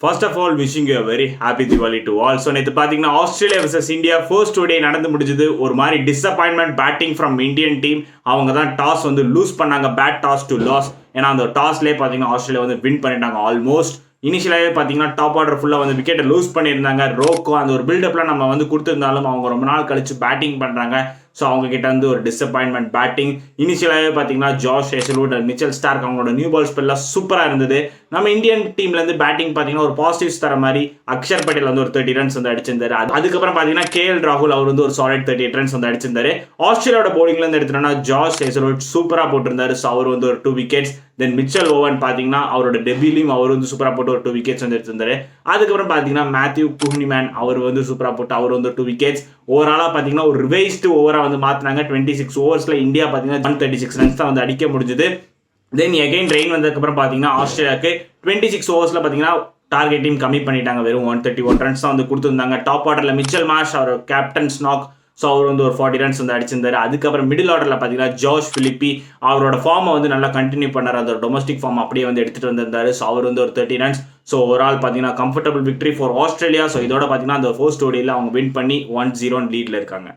First of all, wishing you a very happy Diwali to all. So நேற்று பார்த்தீங்கன்னா Australia vs India first day நடந்து முடிஞ்சது. ஒரு மாதிரி disappointment batting from Indian team. அவங்க தான் டாஸ் வந்து லூஸ் பண்ணாங்க, பேட் டாஸ் டு லாஸ். ஏன்னா அந்த டாஸ்லேயே பார்த்தீங்கன்னா ஆஸ்திரேலியா வந்து வின் பண்ணிட்டாங்க ஆல்மோஸ்ட். இனிஷியலாகவே பார்த்தீங்கன்னா டாப் ஆர்டர் ஃபுல்லாக வந்து விக்கெட்டை லூஸ் பண்ணியிருந்தாங்க. ரோக்கோ அந்த ஒரு பில்டப்லாம் நம்ம வந்து கொடுத்துருந்தாலும் அவங்க ரொம்ப நாள் கழிச்சு பேட்டிங் பண்ணுறாங்க. ஸோ அவங்க கிட்ட வந்து ஒரு டிசப்பாயின்மெண்ட் பேட்டிங். இனிஷியலாகவே பார்த்தீங்கன்னா Josh Hazlewood and Mitchell Starc அவங்களோட நியூ பால் ஸ்பெல்லாம் சூப்பராக இருந்தது. நம்ம இந்தியன் டீம்லேருந்து பேட்டிங் பார்த்தீங்கன்னா ஒரு பாசிட்டிவ்ஸ் தர மாதிரி அக்ஷர் பட்டேல் வந்து ஒரு 30 ரன்ஸ் வந்து அடிச்சிருந்தாரு. அதுக்கப்புறம் பார்த்தீங்கன்னா KL ராகுல் அவர் வந்து ஒரு சாலிட் 38 ரன்ஸ் வந்து அடிச்சிருந்தாரு. ஆஸ்திரேலியாவோட போலிங்லேருந்து எடுத்துட்டோம்னா ஜாஷ் ஹேசல்வுட் சூப்பராக போட்டிருந்தாரு. ஸோ அவர் வந்து ஒரு 2 விக்கெட்ஸ். தென் மிச்சல் ஓவன் பார்த்தீங்கன்னா அவரோட டெபியூலையும் அவர் வந்து சூப்பராக போட்டு ஒரு 2 விக்கெட்ஸ் வந்து எடுத்திருந்தாரு. அதுக்கப்புறம் பார்த்தீங்கன்னா மேத்யூ குஹ்னிமேன் அவர் வந்து சூப்பராக போட்டு அவர் வந்து 2 விக்கெட்ஸ். ஓவராலாக பார்த்தீங்கன்னா ஒரு ரிவைஸ்டு ஓவராக வந்து மாற்றினாங்க. 26 ஓவர்ஸில் இந்தியா பார்த்தீங்கன்னா 136 ரன்ஸ் தான் வந்து அடிக்க முடிஞ்சது. தென் எகைன் ரெயின் வந்ததுக்கப்புறம் பார்த்தீங்கன்னா ஆஸ்திரேலியாவுக்கு 26 ஓவர்ஸில் பார்த்தீங்கன்னா டார்கெட் டீம் கம்மி பண்ணிட்டாங்க. வெறும் 131 ரன்ஸ் தான் வந்து கொடுத்துருந்தாங்க. டாப் ஆர்டரில் மிச்சல் மார்ஷ் அவர் கேப்டன் ஸ்னாக், ஸோ அவர் வந்து ஒரு 40 ரன்ஸ் வந்து அடிச்சிருந்தாரு. அதுக்கப்புறம் மிடில் ஆர்டரில் பார்த்தீங்கன்னா ஜார்ஜ் பிலிப்பி அவரோட ஃபார்மை வந்து நல்லா கண்டினியூ பண்ணார். அதோட டொமஸ்டிக் ஃபார்ம் அப்படியே வந்து எடுத்துகிட்டு வந்திருந்தாரு. ஸோ அவர் வந்து ஒரு 30 ரன்ஸ். ஸோ ஒரு ஆள் பார்த்தீங்கன்னா comfortable victory for Australia. So இதோட பார்த்தீங்கன்னா அந்த ஃபர்ஸ்ட் ஓடியில் அவங்க வின் பண்ணி 1-0 லீடில் இருக்காங்க.